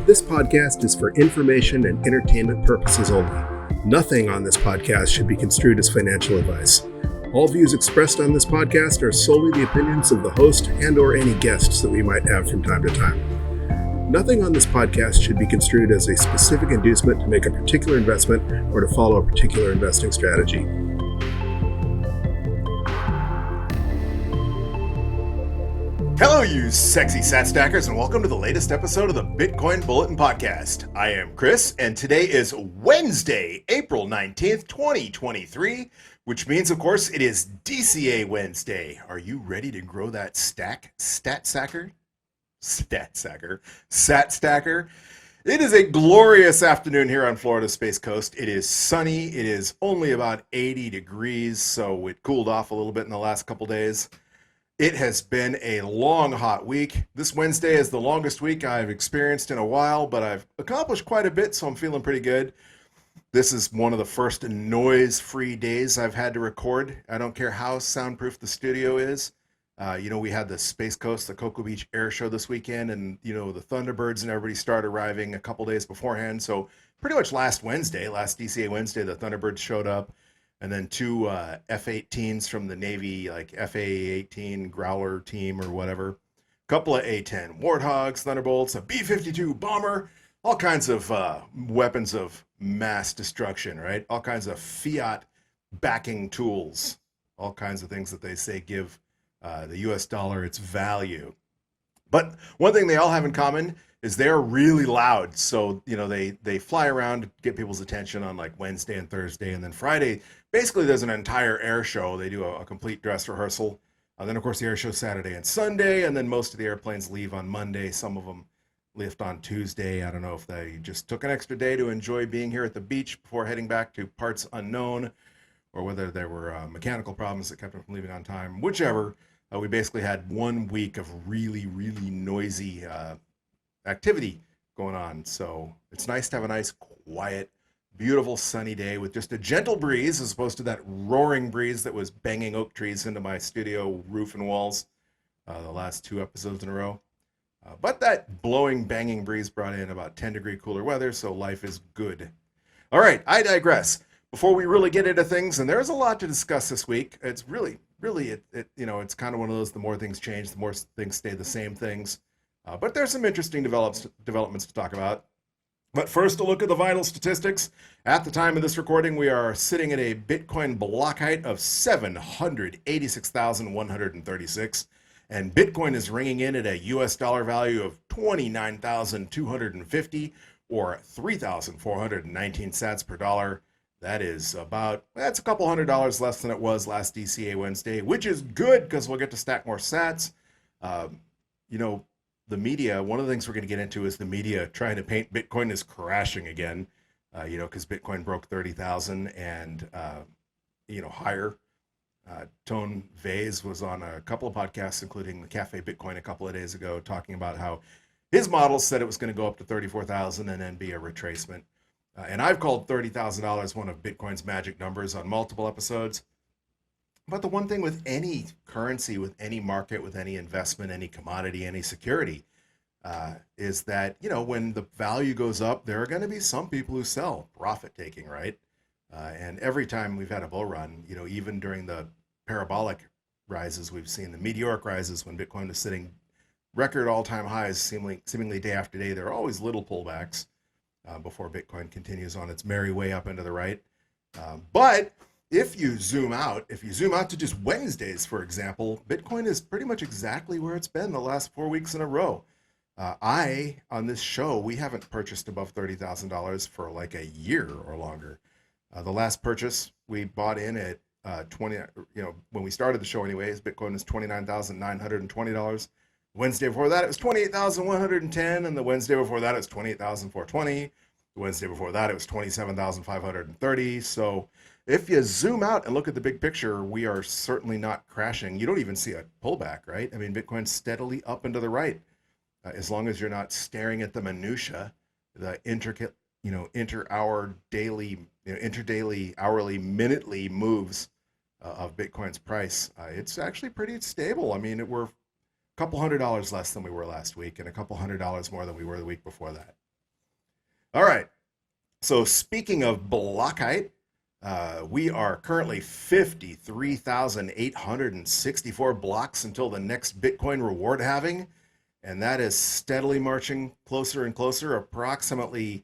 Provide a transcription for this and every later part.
This podcast is for information and entertainment purposes only. Nothing on this podcast should be construed as financial advice. All views expressed on this podcast are solely the opinions of the host and/or any guests that we might have from time to time. Nothing on this podcast should be construed as a specific inducement to make a particular investment or to follow a particular investing strategy. Hello, you sexy sat stackers, and welcome to the latest episode of the Bitcoin Bulletin podcast. I am Chris, and today is Wednesday, April 19th, 2023, which means, of course, it is DCA Wednesday. Are you ready to grow that sat stacker? It is a glorious afternoon here on Florida's Space Coast. It is sunny. It is only about 80 degrees, so it cooled off a little bit in the last couple days. It has been a long, hot week. This Wednesday is the longest week I've experienced in a while, but I've accomplished quite a bit, so I'm feeling pretty good. This is one of the first noise-free days I've had to record. I don't care how soundproof the studio is. We had the Space Coast, the Cocoa Beach Air Show this weekend, and, the Thunderbirds and everybody started arriving a couple days beforehand. So pretty much last DCA Wednesday, the Thunderbirds showed up. And then two F-18s from the Navy, like FA-18 Growler team or whatever. A couple of A-10 Warthogs, Thunderbolts, a B-52 bomber, all kinds of weapons of mass destruction, right? All kinds of fiat backing tools, all kinds of things that they say give the US dollar its value. But one thing they all have in common is they're really loud. So, they fly around to get people's attention on like Wednesday and Thursday. And then Friday, basically there's an entire air show. They do a complete dress rehearsal. And then, of course, the air show Saturday and Sunday. And then most of the airplanes leave on Monday. Some of them lift on Tuesday. I don't know if they just took an extra day to enjoy being here at the beach before heading back to parts unknown, or whether there were mechanical problems that kept them from leaving on time. Whichever, we basically had 1 week of really, really noisy activity going on. So it's nice to have a nice, quiet, beautiful sunny day with just a gentle breeze as opposed to that roaring breeze that was banging oak trees into my studio roof and walls the last 2 episodes in a row. But that blowing, banging breeze brought in about 10-degree cooler weather, so life is good. All right, I digress. Before we really get into things, and there's a lot to discuss this week. It's really, it's kind of one of those, the more things change, the more things stay the same things. But there's some interesting developments to talk about. But first, a look at the vital statistics. At the time of this recording, we are sitting at a Bitcoin block height of 786,136. And Bitcoin is ringing in at a US dollar value of 29,250 or 3,419 sats per dollar. That's a couple $100 less than it was last DCA Wednesday, which is good because we'll get to stack more sats. The media, one of the things we're going to get into is the media trying to paint Bitcoin as crashing again, because Bitcoin broke 30,000 and, higher. Tone Vase was on a couple of podcasts, including the Cafe Bitcoin a couple of days ago, talking about how his model said it was going to go up to 34,000 and then be a retracement. And I've called $30,000 one of Bitcoin's magic numbers on multiple episodes. But the one thing with any currency, with any market, with any investment, any commodity, any security, is that, when the value goes up, there are going to be some people who sell, profit taking, right? And every time we've had a bull run, even during the parabolic rises we've seen, the meteoric rises when Bitcoin is sitting record all-time highs, seemingly day after day, there are always little pullbacks before Bitcoin continues on its merry way up into the right. But if you zoom out to just Wednesdays, for example, Bitcoin is pretty much exactly where it's been the last 4 weeks in a row. On this show, we haven't purchased above $30,000 for like a year or longer. The last purchase we bought in at when we started the show anyways, Bitcoin was $29,920. Wednesday before that, it was $28,110, and the Wednesday before that, it was $28,420. The Wednesday before that, it was $27,530. So if you zoom out and look at the big picture, we are certainly not crashing. You don't even see a pullback, right? I mean, Bitcoin's steadily up and to the right. As long as you're not staring at the minutia, the intricate, inter-hour, daily, interdaily, hourly, minutely moves of Bitcoin's price, it's actually pretty stable. I mean, we're a couple $100 less than we were last week and a couple $100 more than we were the week before that. All right. So speaking of block height, we are currently 53,864 blocks until the next Bitcoin reward halving, and that is steadily marching closer and closer. Approximately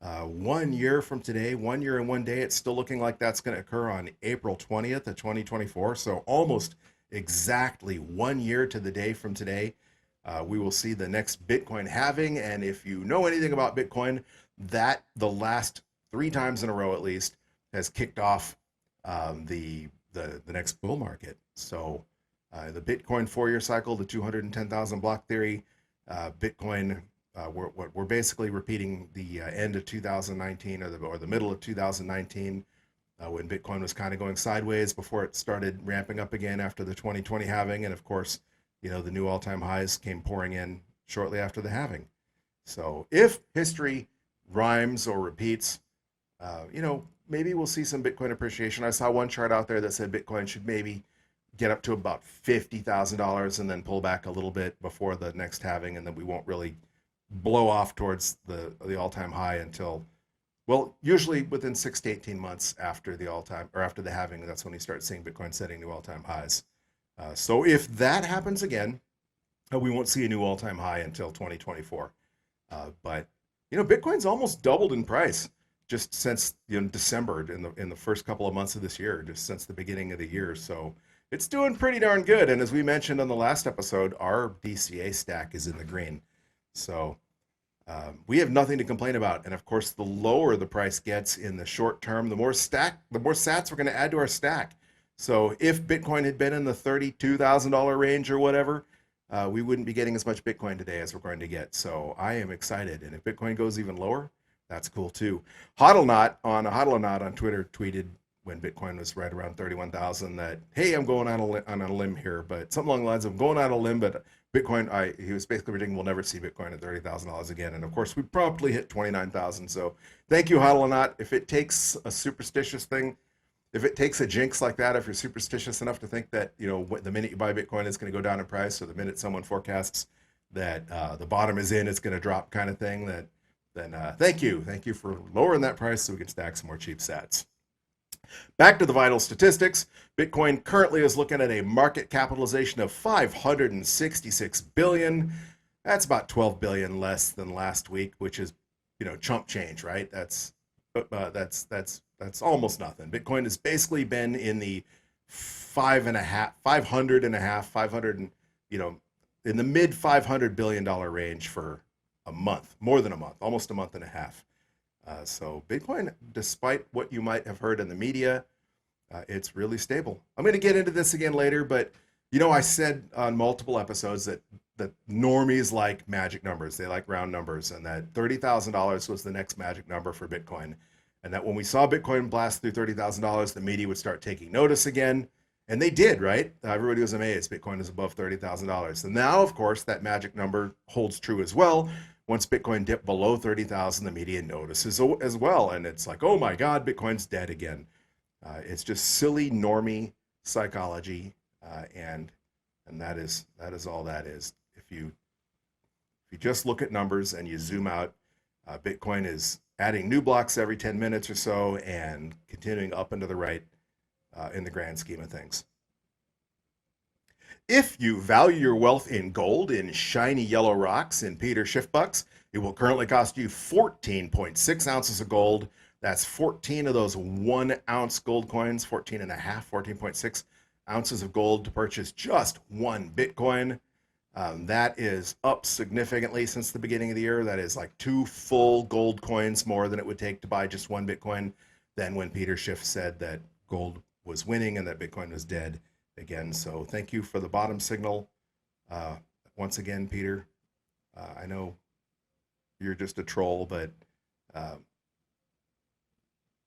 1 year from today, 1 year and 1 day, it's still looking like that's going to occur on April 20th of 2024. So almost exactly 1 year to the day from today, we will see the next Bitcoin halving. And if you know anything about Bitcoin, that the last 3 times in a row at least has kicked off the next bull market. So the Bitcoin 4-year cycle, the 210,000 block theory, Bitcoin, we're basically repeating the end of 2019 or the middle of 2019 when Bitcoin was kind of going sideways before it started ramping up again after the 2020 halving. And of course, the new all-time highs came pouring in shortly after the halving. So if history rhymes or repeats, maybe we'll see some Bitcoin appreciation. I saw one chart out there that said Bitcoin should maybe get up to about $50,000 and then pull back a little bit before the next halving, and then we won't really blow off towards the all-time high until, well, usually within 6 to 18 months after the all-time or after the halving. That's when you start seeing Bitcoin setting new all-time highs. So if that happens again, we won't see a new all-time high until 2024. But Bitcoin's almost doubled in price just since December in the first couple of months of this year, just since the beginning of the year. So it's doing pretty darn good. And as we mentioned on the last episode, our DCA stack is in the green. So we have nothing to complain about. And of course, the lower the price gets in the short term, the more sats we're going to add to our stack. So if Bitcoin had been in the $32,000 range or whatever, we wouldn't be getting as much Bitcoin today as we're going to get. So I am excited. And if Bitcoin goes even lower, that's cool too. Hodlnaut on Twitter tweeted when Bitcoin was right around 31,000 that, hey, I'm going on a limb here, but something along the lines of going on a limb, but Bitcoin, he was basically predicting we'll never see Bitcoin at $30,000 again. And of course, we promptly hit 29,000. So thank you, Hodlnaut. If it takes a superstitious thing, if it takes a jinx like that, if you're superstitious enough to think that, the minute you buy Bitcoin, it's going to go down in price, or the minute someone forecasts that the bottom is in, it's going to drop kind of thing, then thank you. Thank you for lowering that price so we can stack some more cheap sats. Back to the vital statistics. Bitcoin currently is looking at a market capitalization of $566 billion. That's about 12 billion less than last week, which is, chump change, right? That's almost nothing. Bitcoin has basically been in the 500 in the mid $500 billion range for a month, more than a month, almost a month and a half. So Bitcoin, despite what you might have heard in the media, it's really stable. I'm going to get into this again later, but I said on multiple episodes that normies like magic numbers. They like round numbers, and that $30,000 was the next magic number for Bitcoin. And that when we saw Bitcoin blast through $30,000, the media would start taking notice again. And they did, right? Everybody was amazed. Bitcoin is above $30,000. And now, of course, that magic number holds true as well. Once Bitcoin dipped below 30,000, the media notices as well. And it's like, oh my God, Bitcoin's dead again. It's just silly normie psychology. And that is all that is. If you just look at numbers and you zoom out, Bitcoin is adding new blocks every 10 minutes or so and continuing up and to the right in the grand scheme of things. If you value your wealth in gold, in shiny yellow rocks, in Peter Schiff bucks, it will currently cost you 14.6 ounces of gold. That's 14 of those 1 ounce gold coins, 14.6 ounces of gold to purchase just one Bitcoin. That is up significantly since the beginning of the year. That is like 2 full gold coins more than it would take to buy just one Bitcoin than when Peter Schiff said that gold was winning and that Bitcoin was dead again. So thank you for the bottom signal. Once again, Peter, I know you're just a troll, but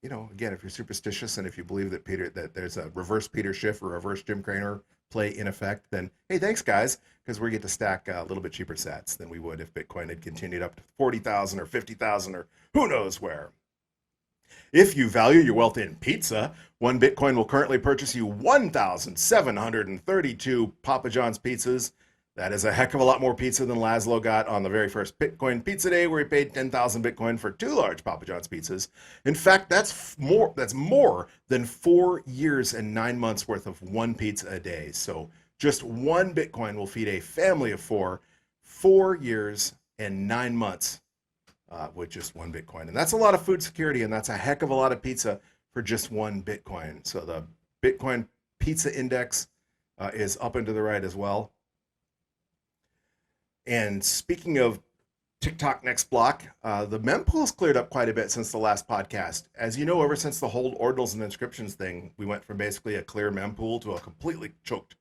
again, if you're superstitious and if you believe that there's a reverse Peter Schiff or reverse Jim Cramer play in effect, then hey, thanks guys, because we get to stack a little bit cheaper sats than we would if Bitcoin had continued up to 40,000 or 50,000 or who knows where. If you value your wealth in pizza, one Bitcoin will currently purchase you 1,732 Papa John's pizzas. That is a heck of a lot more pizza than Laszlo got on the very first Bitcoin Pizza Day, where he paid 10,000 Bitcoin for 2 large Papa John's pizzas. In fact, that's more than 4 years and 9 months worth of one pizza a day. So just one Bitcoin will feed a family of 4 years and 9 months with just one Bitcoin. And that's a lot of food security, and that's a heck of a lot of pizza for just one Bitcoin. So the Bitcoin Pizza Index is up and to the right as well. And speaking of TikTok next block, the mempool's cleared up quite a bit since the last podcast. As you know, ever since the whole ordinals and inscriptions thing, we went from basically a clear mempool to a completely choked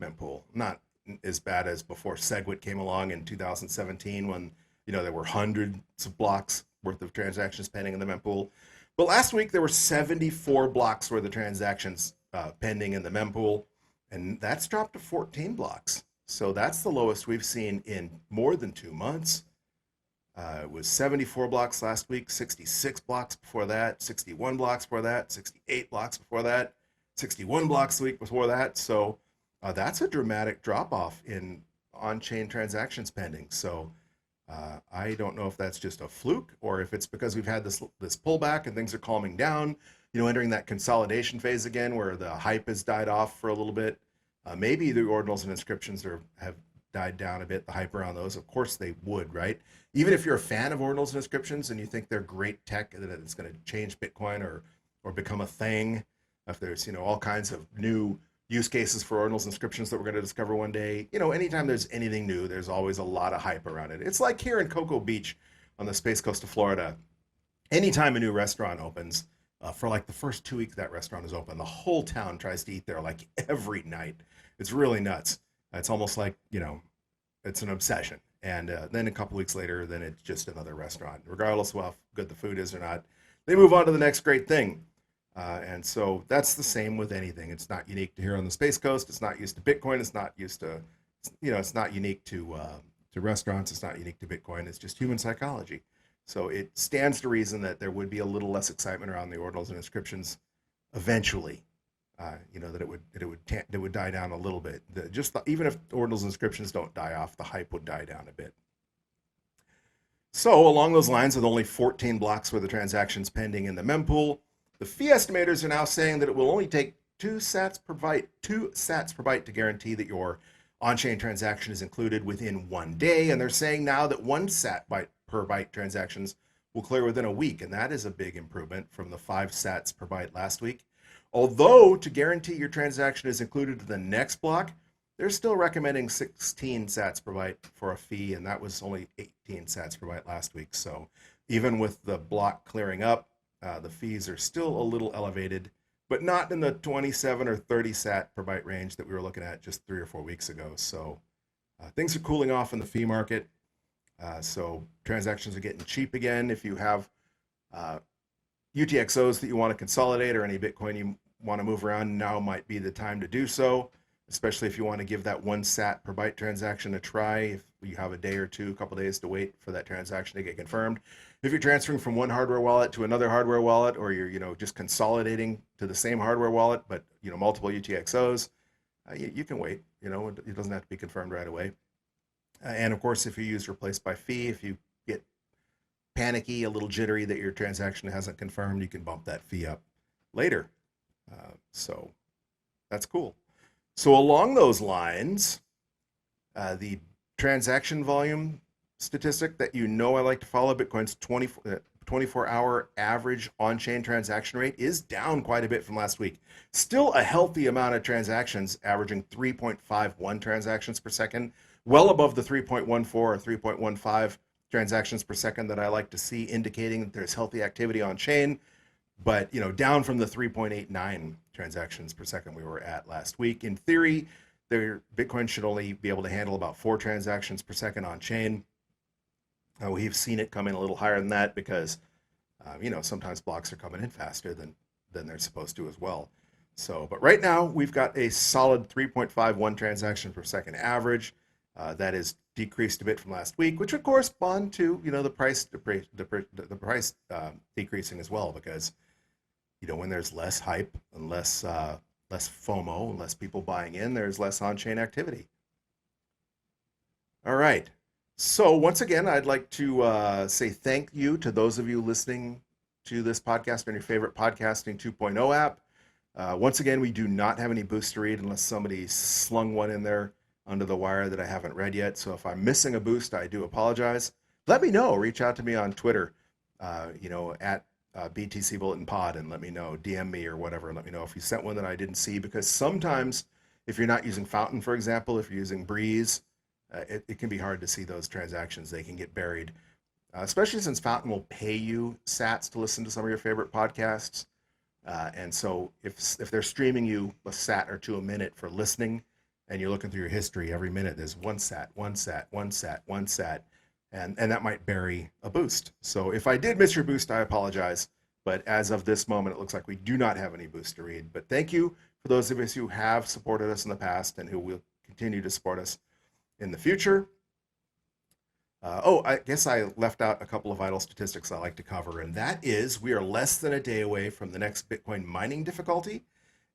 mempool. Not as bad as before SegWit came along in 2017 when, there were hundreds of blocks worth of transactions pending in the mempool. But last week there were 74 blocks worth of transactions pending in the mempool, and that's dropped to 14 blocks. So that's the lowest we've seen in more than 2 months. It was 74 blocks last week, 66 blocks before that, 61 blocks before that, 68 blocks before that, 61 blocks the week before that. So that's a dramatic drop-off in on-chain transactions pending. So I don't know if that's just a fluke or if it's because we've had this pullback and things are calming down, entering that consolidation phase again where the hype has died off for a little bit. Maybe the ordinals and inscriptions have died down a bit, the hype around those. Of course they would, right? Even if you're a fan of ordinals and inscriptions and you think they're great tech and that it's going to change Bitcoin or become a thing, if there's, all kinds of new use cases for ordinals and inscriptions that we're going to discover one day, anytime there's anything new, there's always a lot of hype around it. It's like here in Cocoa Beach on the Space Coast of Florida. Anytime a new restaurant opens, for like the first 2 weeks that restaurant is open, the whole town tries to eat there like every night. It's really nuts. It's almost like, it's an obsession. And then a couple weeks later, then it's just another restaurant. Regardless of how good the food is or not, they move on to the next great thing. And so that's the same with anything. It's not unique to here on the Space Coast. It's not used to Bitcoin. It's not used to, it's not unique to restaurants. It's not unique to Bitcoin. It's just human psychology. So it stands to reason that there would be a little less excitement around the ordinals and inscriptions eventually. That it would die down a little bit. Even if ordinals and inscriptions don't die off, the hype would die down a bit. So along those lines, with only 14 blocks worth of transactions pending in the mempool, the fee estimators are now saying that it will only take 2 sats per byte to guarantee that your on-chain transaction is included within 1 day. And they're saying now that 1 sat per byte transactions will clear within a week. And that is a big improvement from the 5 sats per byte last week. Although to guarantee your transaction is included to the next block, they're still recommending 16 sats per byte for a fee, and that was only 18 sats per byte last week. So even with the block clearing up, the fees are still a little elevated, but not in the 27 or 30 sat per byte range that we were looking at just 3 or 4 weeks ago. So things are cooling off in the fee market. So transactions are getting cheap again. If you have UTXOs that you want to consolidate or any Bitcoin you want to move around, now might be the time to do so, especially if you want to give that 1 sat per byte transaction a try. If you have a day or two, a couple days to wait for that transaction to get confirmed. If you're transferring from one hardware wallet to another hardware wallet, or you're just consolidating to the same hardware wallet, but multiple UTXOs, you can wait. It doesn't have to be confirmed right away. And of course, if you use replace by fee, if you get panicky, a little jittery that your transaction hasn't confirmed, you can bump that fee up later. So that's cool. So along those lines, the transaction volume statistic that I like to follow, Bitcoin's 24-hour average on-chain transaction rate is down quite a bit from last week. Still a healthy amount of transactions, averaging 3.51 transactions per second, well above the 3.14 or 3.15 transactions per second that I like to see, indicating that there's healthy activity on chain, but down from the 3.89 transactions per second we were at last week. In theory, Bitcoin should only be able to handle about 4 transactions per second on chain. We've seen it come in a little higher than that because sometimes blocks are coming in faster than they're supposed to as well. So, but right now we've got a solid 3.51 transactions per second average. That is decreased a bit from last week, which would correspond to the price decreasing as well, because when there's less hype and less FOMO and less people buying in, there's less on-chain activity. All right. So once again, I'd like to say thank you to those of you listening to this podcast on your favorite podcasting 2.0 app. Once again, we do not have any boost to read unless somebody slung one in there under the wire that I haven't read yet. So if I'm missing a boost, I do apologize. Let me know. Reach out to me on Twitter, at BTC Bulletin Pod, and let me know. DM me or whatever. Let me know if you sent one that I didn't see, because sometimes if you're not using Fountain, for example, if you're using Breeze, it can be hard to see those transactions. They can get buried, especially since Fountain will pay you sats to listen to some of your favorite podcasts. And so if they're streaming you a sat or two a minute for listening, and you're looking through your history, every minute there's one sat, one sat, one sat, one sat, and that might bury a boost. So if I did miss your boost, I apologize. But as of this moment, it looks like we do not have any boost to read. But thank you for those of us who have supported us in the past and who will continue to support us in the future. I guess I left out a couple of vital statistics I like to cover, and that is we are less than a day away from the next Bitcoin mining difficulty,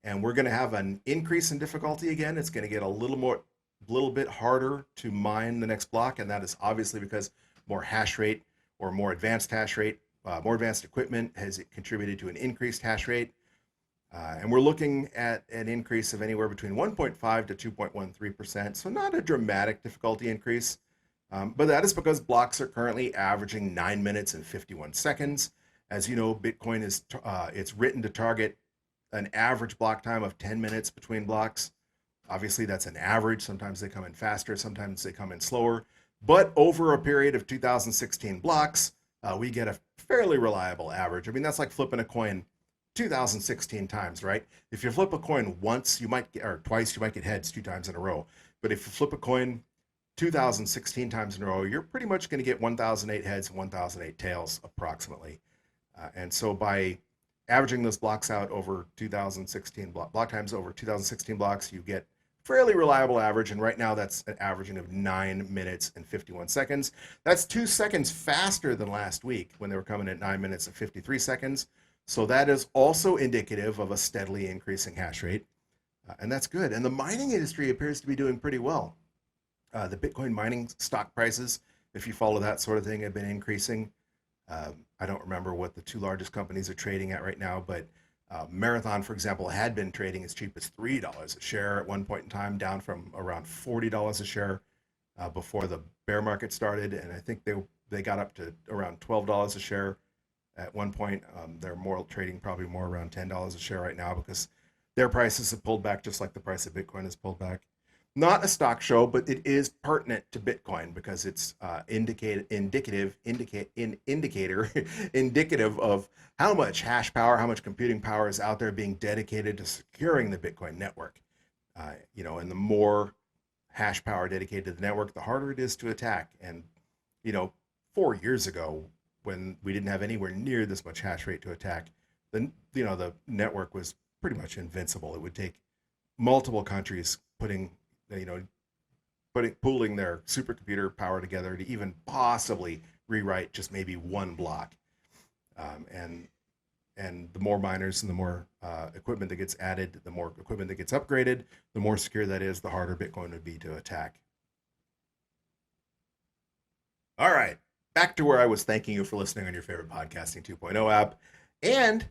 and we're going to have an increase in difficulty again. It's going to get a little bit harder to mine the next block, and that is obviously because more hash rate or more advanced hash rate, more advanced equipment has contributed to an increased hash rate. And we're looking at an increase of anywhere between 1.5 to 2.13%, so not a dramatic difficulty increase. But that is because blocks are currently averaging 9 minutes and 51 seconds. As you know, Bitcoin is it's written to target an average block time of 10 minutes between blocks. Obviously, that's an average. Sometimes they come in faster, sometimes they come in slower. But over a period of 2016 blocks, we get a fairly reliable average. I mean, that's like flipping a coin 2016 times, right? If you flip a coin once, or twice, you might get heads 2 times in a row. But if you flip a coin 2016 times in a row, you're pretty much going to get 1,008 heads and 1,008 tails approximately. And so by averaging those blocks out over 2016 block times over 2016 blocks, you get fairly reliable average. And right now that's an averaging of 9 minutes and 51 seconds. That's 2 seconds faster than last week when they were coming at 9 minutes and 53 seconds. So that is also indicative of a steadily increasing hash rate. And that's good. And the mining industry appears to be doing pretty well. The Bitcoin mining stock prices, if you follow that sort of thing, have been increasing. I don't remember what the 2 largest companies are trading at right now, but Marathon, for example, had been trading as cheap as $3 a share at one point in time, down from around $40 a share before the bear market started. And I think they got up to around $12 a share at one point. They're trading probably more around $10 a share right now because their prices have pulled back just like the price of Bitcoin has pulled back. Not a stock show, but it is pertinent to Bitcoin because it's indicative of how much hash power, how much computing power is out there being dedicated to securing the Bitcoin network. And the more hash power dedicated to the network, the harder it is to attack. And 4 years ago, when we didn't have anywhere near this much hash rate to attack, then the network was pretty much invincible. It would take multiple countries pooling their supercomputer power together to even possibly rewrite just maybe one block. And the more miners and the more equipment that gets added, the more equipment that gets upgraded, the more secure that is, the harder Bitcoin would be to attack. All right, back to where I was thanking you for listening on your favorite podcasting 2.0 app. And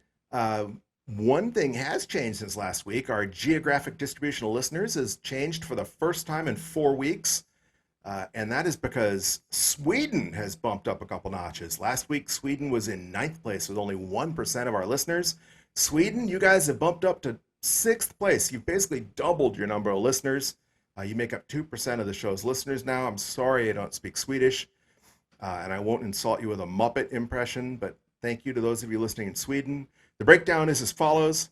one thing has changed since last week. Our geographic distribution of listeners has changed for the first time in 4 weeks. And that is because Sweden has bumped up a couple notches. Last week, Sweden was in 9th place with only 1% of our listeners. Sweden, you guys have bumped up to 6th place. You've basically doubled your number of listeners. You make up 2% of the show's listeners now. I'm sorry I don't speak Swedish. And I won't insult you with a Muppet impression, but thank you to those of you listening in Sweden. The breakdown is as follows.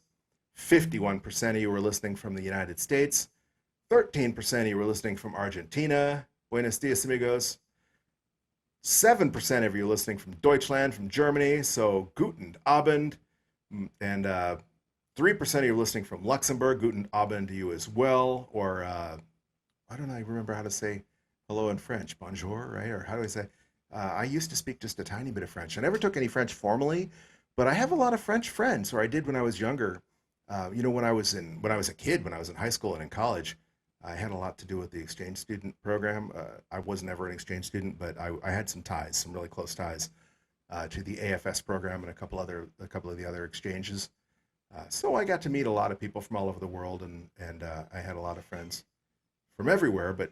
51% of you were listening from the United States. 13% of you were listening from Argentina. Buenos dias, amigos. 7% of you are listening from Deutschland, from Germany. So, guten Abend. And 3% of you are listening from Luxembourg. Guten Abend to you as well. Or, I don't know, I remember how to say hello in French. Bonjour, right? Or how do I say? I used to speak just a tiny bit of French. I never took any French formally, but I have a lot of French friends, or I did when I was younger. When I was a kid, when I was in high school and in college, I had a lot to do with the exchange student program. I was never an exchange student, but I had some ties, some really close ties to the AFS program and a couple of the other exchanges. So I got to meet a lot of people from all over the world, and I had a lot of friends from everywhere. But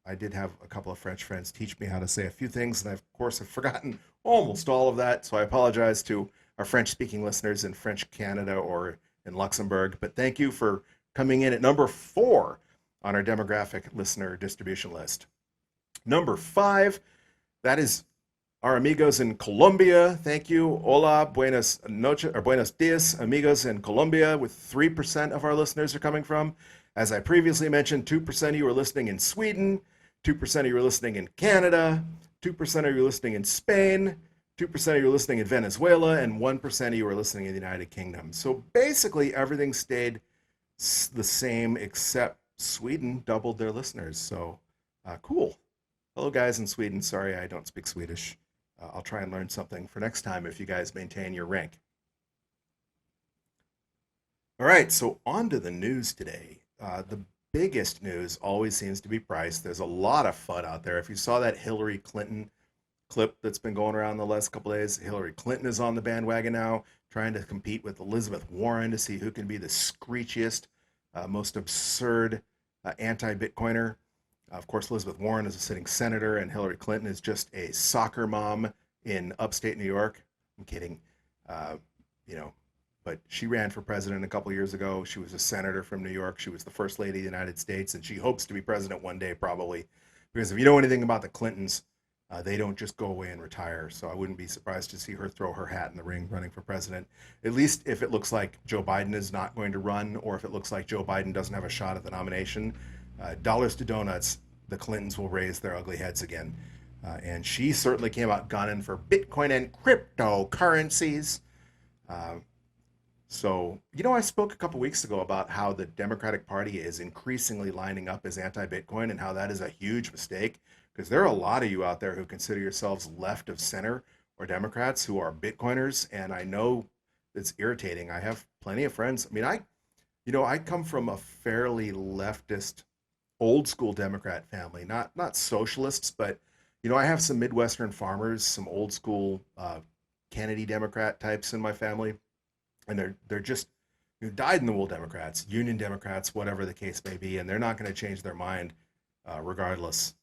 I did have a couple of French friends teach me how to say a few things, and I, of course, have forgotten almost all of that. So I apologize to our French-speaking listeners in French Canada or in Luxembourg. But thank you for coming in at number 4 on our demographic listener distribution list. Number 5, that is our amigos in Colombia. Thank you. Hola, buenas noches, or buenos dias, amigos in Colombia, with 3% of our listeners are coming from. As I previously mentioned, 2% of you are listening in Sweden, 2% of you are listening in Canada, 2% of you are listening in Spain, 2% of you are listening in Venezuela, and 1% of you are listening in the United Kingdom. So basically everything stayed the same except Sweden doubled their listeners. So cool. Hello guys in Sweden. Sorry I don't speak Swedish. I'll try and learn something for next time if you guys maintain your rank. All right, so on to the news today. The biggest news always seems to be price. There's a lot of FUD out there. If you saw that Hillary Clinton clip that's been going around the last couple of days, Hillary Clinton is on the bandwagon now, trying to compete with Elizabeth Warren to see who can be the screechiest, most absurd anti-Bitcoiner. Of course, Elizabeth Warren is a sitting senator, and Hillary Clinton is just a soccer mom in upstate New York. I'm kidding, but she ran for president a couple of years ago. She was a senator from New York. She was the first lady of the United States, and she hopes to be president one day, probably. Because if you know anything about the Clintons, they don't just go away and retire. So I wouldn't be surprised to see her throw her hat in the ring running for president, at least if it looks like Joe Biden is not going to run, or if it looks like Joe Biden doesn't have a shot at the nomination. Dollars to donuts, the Clintons will raise their ugly heads again. And she certainly came out gunning for Bitcoin and cryptocurrencies. So, I spoke a couple weeks ago about how the Democratic Party is increasingly lining up as anti-Bitcoin and how that is a huge mistake, because there are a lot of you out there who consider yourselves left of center or Democrats who are Bitcoiners, and I know it's irritating. I have plenty of friends. I mean, I come from a fairly leftist, old school Democrat family, not socialists, but I have some Midwestern farmers, some old school Kennedy Democrat types in my family, and they're just dyed in the wool Democrats, Union Democrats, whatever the case may be, and they're not going to change their mind regardless,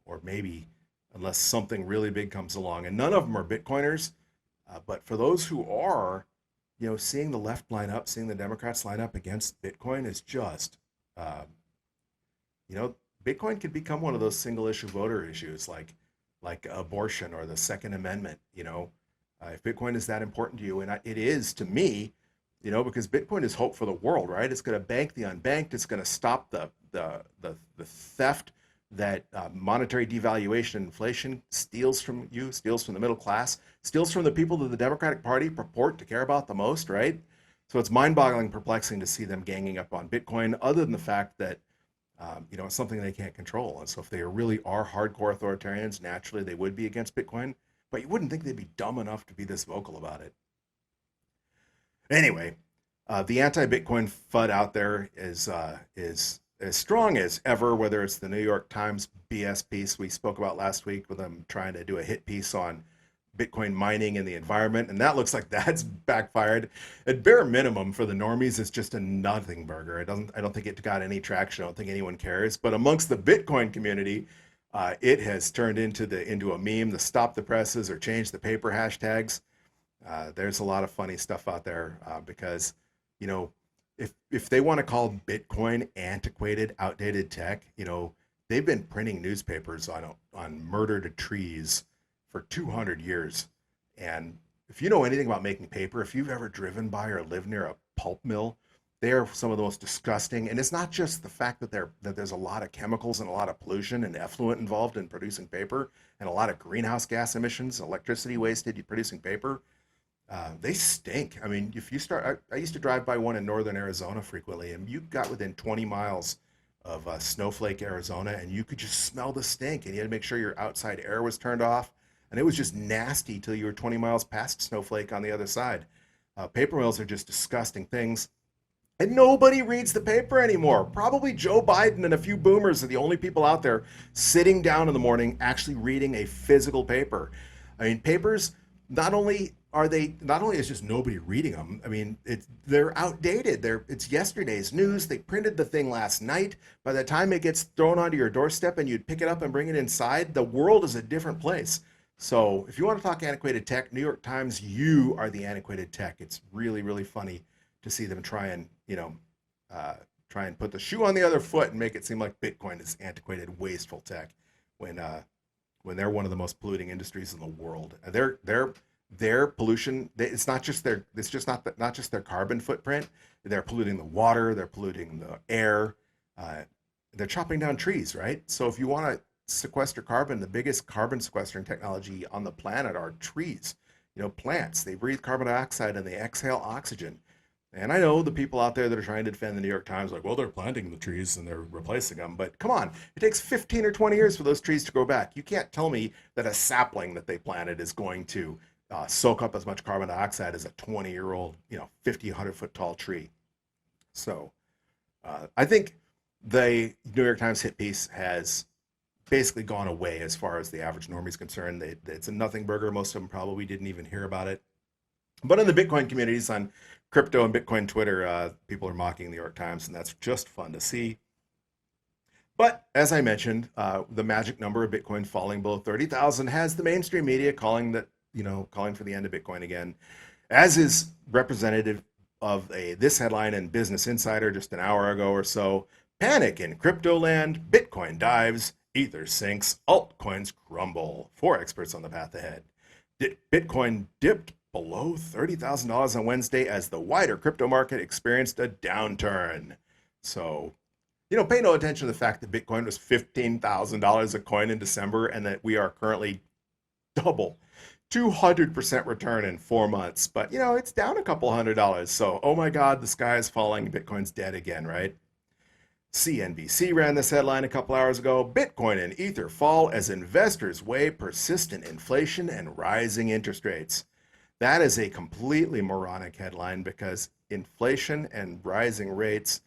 or maybe unless something really big comes along. And none of them are Bitcoiners, but for those who are, seeing the left line up, seeing the Democrats line up against Bitcoin is just, Bitcoin could become one of those single issue voter issues like abortion or the Second Amendment. If Bitcoin is that important to you, and it is to me, because Bitcoin is hope for the world, right? It's going to bank the unbanked. It's going to stop the theft that monetary devaluation and inflation steals from you, steals from the middle class, steals from the people that the Democratic Party purport to care about the most, right? So it's mind-boggling, perplexing to see them ganging up on Bitcoin, other than the fact that it's something they can't control. And so if they really are hardcore authoritarians, naturally they would be against Bitcoin, but you wouldn't think they'd be dumb enough to be this vocal about it. Anyway, the anti-Bitcoin FUD out there is as strong as ever, whether it's the New York Times BS piece we spoke about last week with them trying to do a hit piece on Bitcoin mining and the environment, and that looks like that's backfired. At bare minimum, for the normies, it's just a nothing burger. I don't think it got any traction. I don't think anyone cares. But amongst the Bitcoin community, it has turned into a meme. The stop the presses or change the paper hashtags. There's a lot of funny stuff out there because, if they want to call Bitcoin antiquated, outdated tech, they've been printing newspapers on murdered trees for 200 years. And if you know anything about making paper, if you've ever driven by or lived near a pulp mill, they are some of the most disgusting. And it's not just the fact that there's a lot of chemicals and a lot of pollution and effluent involved in producing paper, and a lot of greenhouse gas emissions, electricity wasted producing paper. They stink. I mean, if you start, I used to drive by one in northern Arizona frequently, and you got within 20 miles of Snowflake, Arizona, and you could just smell the stink, and you had to make sure your outside air was turned off. And it was just nasty till you were 20 miles past Snowflake on the other side. Paper mills are just disgusting things. And nobody reads the paper anymore. Probably Joe Biden and a few boomers are the only people out there sitting down in the morning actually reading a physical paper. I mean, papers, not only is just nobody reading them, I mean, they're outdated. It's yesterday's news. They printed the thing last night. By the time it gets thrown onto your doorstep and you'd pick it up and bring it inside, the world is a different place. So if you want to talk antiquated tech, New York Times, you are the antiquated tech. It's really, really funny to see them try and put the shoe on the other foot and make it seem like Bitcoin is antiquated, wasteful tech, when they're one of the most polluting industries in the world. Their pollution, it's not just not just their carbon footprint. They're polluting the water, they're polluting the air, they're chopping down trees, right? So if you want to sequester carbon, the biggest carbon sequestering technology on the planet are trees. Plants, they breathe carbon dioxide and they exhale oxygen. And I know the people out there that are trying to defend the New York Times, like, well, they're planting the trees and they're replacing them. But come on, it takes 15 or 20 years for those trees to grow back. You can't tell me that a sapling that they planted is going to soak up as much carbon dioxide as a 20-year-old, 50, 100-foot tall tree. So I think the New York Times hit piece has basically gone away as far as the average normie is concerned. It's a nothing burger. Most of them probably didn't even hear about it. But in the Bitcoin communities on crypto and Bitcoin Twitter, people are mocking the New York Times, and that's just fun to see. But as I mentioned, the magic number of Bitcoin falling below 30,000 has the mainstream media calling for the end of Bitcoin again, as is representative of this headline in Business Insider just an hour ago or so. Panic in crypto land, Bitcoin dives, Ether sinks, altcoins crumble. 4 experts on the path ahead. Bitcoin dipped below $30,000 on Wednesday as the wider crypto market experienced a downturn. So, pay no attention to the fact that Bitcoin was $15,000 a coin in December and that we are currently double, 200% return in 4 months. But, it's down a couple $100. So, oh my God, the sky is falling. Bitcoin's dead again, right? CNBC ran this headline a couple hours ago. Bitcoin and Ether fall as investors weigh persistent inflation and rising interest rates. That is a completely moronic headline because inflation and rising rates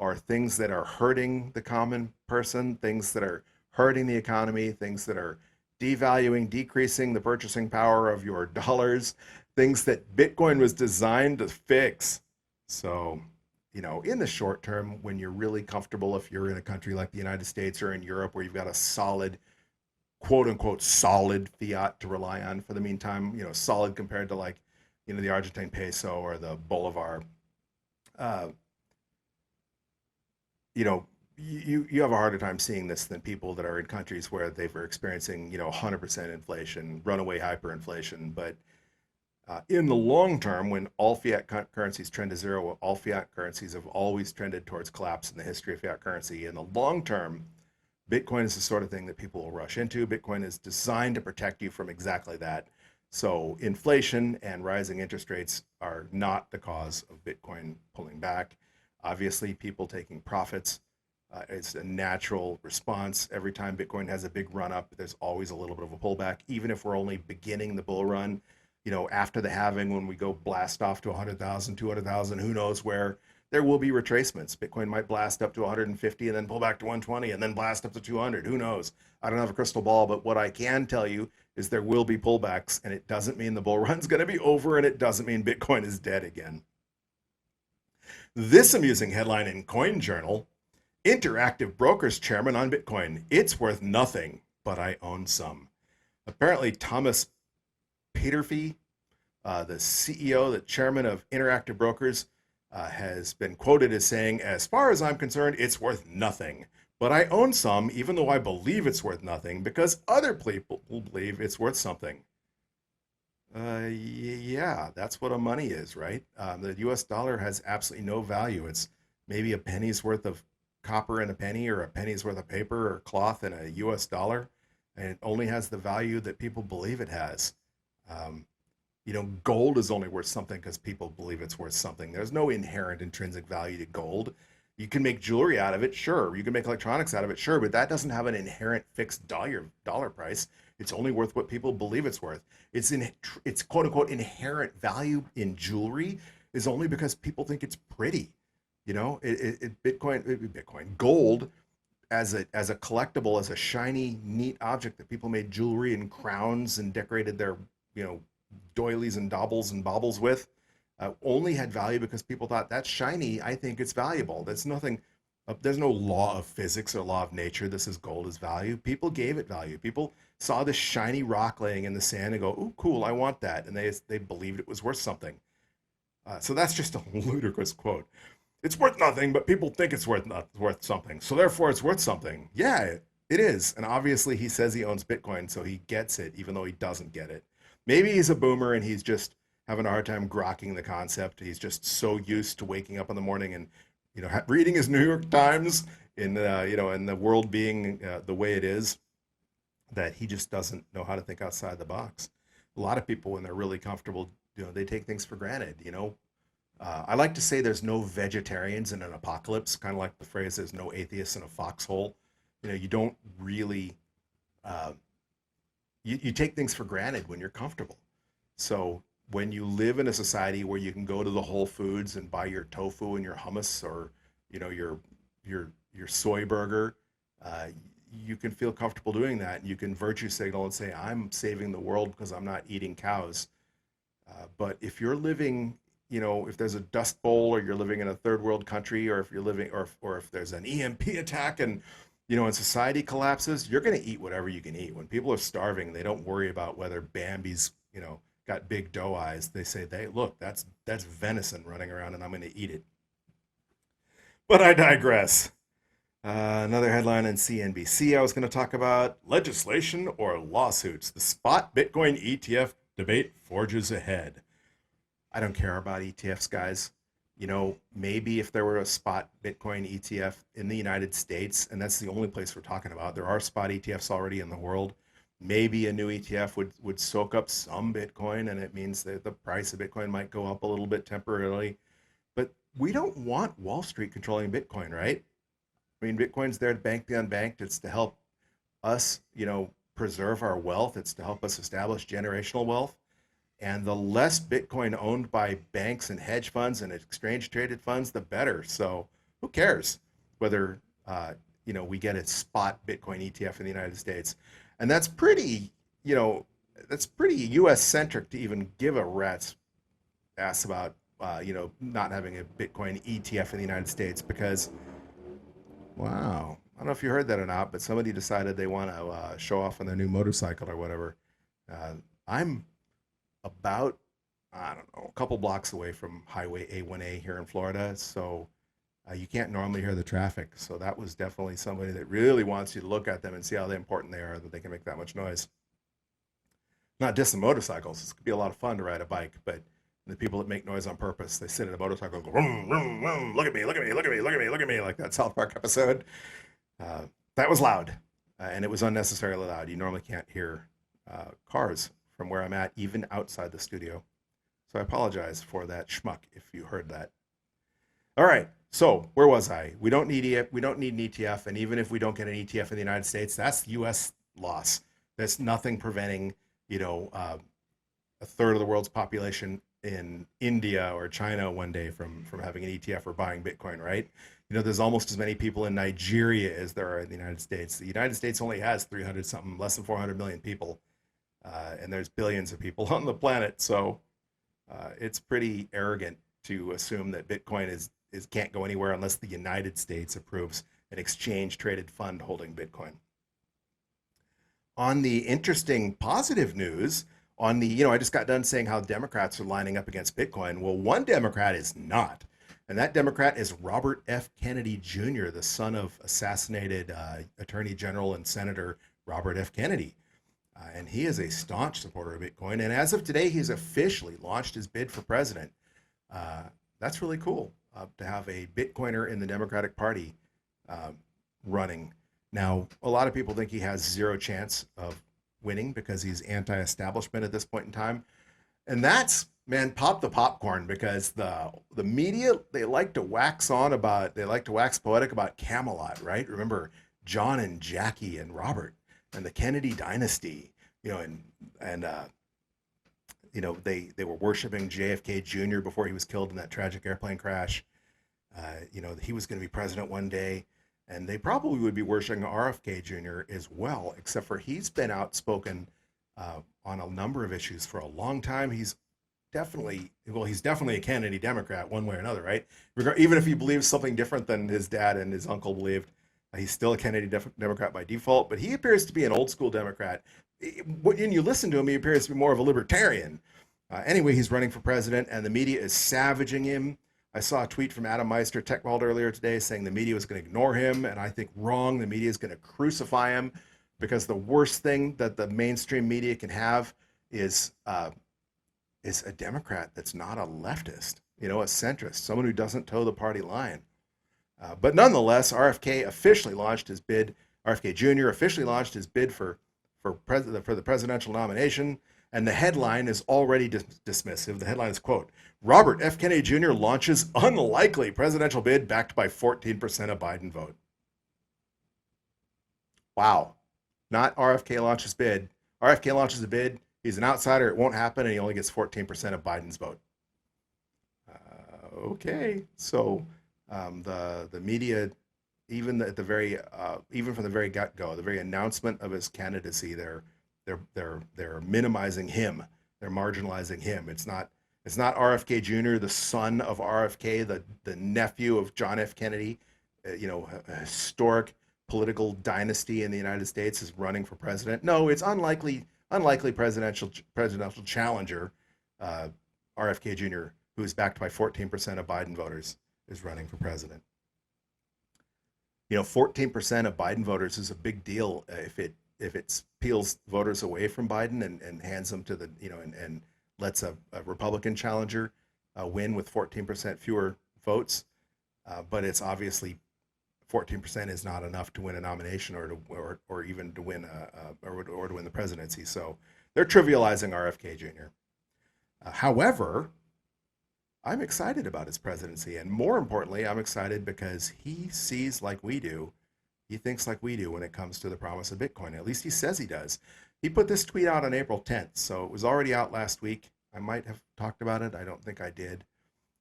are things that are hurting the common person, things that are hurting the economy, things that are devaluing, decreasing the purchasing power of your dollars, things that Bitcoin was designed to fix. So, in the short term, when you're really comfortable, if you're in a country like the United States or in Europe where you've got a solid, quote unquote, solid fiat to rely on for the meantime, solid compared to the Argentine peso or the Bolivar, you have a harder time seeing this than people that are in countries where they were experiencing, 100% inflation, runaway hyperinflation. But in the long term, when all fiat currencies trend to zero, all fiat currencies have always trended towards collapse in the history of fiat currency. In the long term, Bitcoin is the sort of thing that people will rush into. Bitcoin is designed to protect you from exactly that. So inflation and rising interest rates are not the cause of Bitcoin pulling back. Obviously, people taking profits. It's a natural response. Every time Bitcoin has a big run up, there's always a little bit of a pullback, even if we're only beginning the bull run. After the halving, when we go blast off to 100,000, 200,000, who knows where, there will be retracements. Bitcoin might blast up to 150 and then pull back to 120 and then blast up to 200. Who knows? I don't have a crystal ball, but what I can tell you is there will be pullbacks, and it doesn't mean the bull run's going to be over, and it doesn't mean Bitcoin is dead again. This amusing headline in Coin Journal: Interactive Brokers chairman on Bitcoin. It's worth nothing, but I own some. Apparently, Thomas Peterfy, the CEO, the chairman of Interactive Brokers, has been quoted as saying, as far as I'm concerned, it's worth nothing. But I own some, even though I believe it's worth nothing, because other people believe it's worth something. Yeah, that's what a money is, right? The US dollar has absolutely no value. It's maybe a penny's worth of copper in a penny, or a penny's worth of paper or cloth in a US dollar. And it only has the value that people believe it has. Gold is only worth something because people believe it's worth something. There's no inherent intrinsic value to gold. You can make jewelry out of it, sure. You can make electronics out of it, sure, but that doesn't have an inherent fixed dollar price. It's only worth what people believe it's worth. It's quote unquote inherent value in jewelry is only because people think it's pretty. Gold as a collectible, as a shiny, neat object that people made jewelry and crowns and decorated their, you know, doilies and daubles and baubles with, only had value because people thought that's shiny. I think it's valuable. There's nothing. There's no law of physics or law of nature. This is gold is value. People gave it value. People saw this shiny rock laying in the sand and go, "Ooh, cool! I want that," and they believed it was worth something. So that's just a ludicrous quote. It's worth nothing, but people think it's worth something. So therefore, it's worth something. Yeah, it is. And obviously, he says he owns Bitcoin, so he gets it, even though he doesn't get it. Maybe he's a boomer and he's just having a hard time grokking the concept. He's just so used to waking up in the morning and reading his New York Times in in the world being the way it is, that he just doesn't know how to think outside the box. A lot of people, when they're really comfortable, they take things for granted. I like to say there's no vegetarians in an apocalypse, kind of like the phrase "there's no atheists in a foxhole." You don't really uh, you take things for granted when you're comfortable. So when you live in a society where you can go to the Whole Foods and buy your tofu and your hummus, or your your soy burger, uh, you can feel comfortable doing that, and you can virtue signal and say, "I'm saving the world because I'm not eating cows." But if you're living, if there's a dust bowl, or you're living in a third world country, or if you're living, or if there's an EMP attack and and society collapses, you're going to eat whatever you can eat. When people are starving, they don't worry about whether Bambi's, got big doe eyes. They say, "They look, that's venison running around, and I'm going to eat it." But I digress. Another headline on CNBC I was going to talk about: legislation or lawsuits. The spot Bitcoin ETF debate forges ahead. I don't care about ETFs, guys. Maybe if there were a spot Bitcoin ETF in the United States, and that's the only place we're talking about, there are spot ETFs already in the world. Maybe a new ETF would soak up some Bitcoin, and it means that the price of Bitcoin might go up a little bit temporarily. But we don't want Wall Street controlling Bitcoin, right? I mean, Bitcoin's there to bank the unbanked. It's to help us, preserve our wealth. It's to help us establish generational wealth. And the less Bitcoin owned by banks and hedge funds and exchange traded funds, the better. So who cares whether we get a spot Bitcoin ETF in the United States? And that's pretty U.S. centric to even give a rat's ass about not having a Bitcoin ETF in the United States, because wow, I don't know if you heard that or not, but somebody decided they want to show off on their new motorcycle or whatever. I'm about, I don't know, a couple blocks away from Highway A1A here in Florida. So you can't normally hear the traffic. So that was definitely somebody that really wants you to look at them and see how important they are, that they can make that much noise. Not dissing motorcycles. This could be a lot of fun to ride a bike, but the people that make noise on purpose, they sit in a motorcycle and go, vroom, vroom, vroom, look at me, look at me, look at me, look at me, look at me, like that South Park episode. That was loud, and it was unnecessarily loud. You normally can't hear cars from where I'm at, even outside the studio. So I apologize for that schmuck if you heard that. All right. So where was I? We don't need an ETF, and even if we don't get an ETF in the United States, that's U.S. loss. There's nothing preventing, a third of the world's population in India or China one day from having an ETF or buying Bitcoin, right? There's almost as many people in Nigeria as there are in the United States. The United States only has 300 something, less than 400 million people, and there's billions of people on the planet. So it's pretty arrogant to assume that Bitcoin is can't go anywhere unless the United States approves an exchange traded fund holding Bitcoin. On the interesting positive news, I just got done saying how Democrats are lining up against Bitcoin. Well, one Democrat is not. And that Democrat is Robert F. Kennedy Jr., the son of assassinated Attorney General and Senator Robert F. Kennedy. And he is a staunch supporter of Bitcoin. And as of today, he's officially launched his bid for president. That's really cool to have a Bitcoiner in the Democratic Party running. Now, a lot of people think he has zero chance of winning because he's anti-establishment at this point in time. And that's, man, pop the popcorn, because the media, they like to wax poetic about Camelot, right? Remember John and Jackie and Robert and the Kennedy dynasty, and they were worshiping JFK Jr. before he was killed in that tragic airplane crash. He was going to be president one day, and they probably would be worshiping RFK Jr. as well, except for he's been outspoken on a number of issues for a long time. He's definitely a Kennedy Democrat one way or another, right? Even if he believes something different than his dad and his uncle believed, he's still a Kennedy Democrat by default, but he appears to be an old school Democrat. When you listen to him, he appears to be more of a libertarian. Anyway, he's running for president, and the media is savaging him. I saw a tweet from Adam Meister, TechWald, earlier today saying the media was going to ignore him, and I think wrong. The media is going to crucify him, because the worst thing that the mainstream media can have is a Democrat that's not a leftist, a centrist, someone who doesn't toe the party line. But nonetheless, RFK officially launched his bid. RFK Jr. officially launched his bid for the presidential nomination, and the headline is already dismissive. The headline is, quote, Robert F. Kennedy Jr. launches unlikely presidential bid backed by 14% of Biden vote. Wow. Not RFK launches bid. RFK launches a bid. He's an outsider. It won't happen, and he only gets 14% of Biden's vote. Okay. So the media, even from the very get-go, the very announcement of his candidacy, they're minimizing him. They're marginalizing him. It's not RFK Jr., the son of RFK, the nephew of John F. Kennedy, a historic political dynasty in the United States, is running for president. No, it's unlikely presidential challenger, RFK Jr., who is backed by 14% of Biden voters, is running for president. 14% of Biden voters is a big deal if it peels voters away from Biden and hands them to and lets a Republican challenger win with 14% fewer votes. But it's obviously 14% is not enough to win a nomination or even to win or to win the presidency. So they're trivializing RFK Jr. However, I'm excited about his presidency, and more importantly, I'm excited because he sees like we do. He thinks like we do when it comes to the promise of Bitcoin. At least he says he does. He put this tweet out on April 10th, so it was already out last week. I might have talked about it. I don't think I did.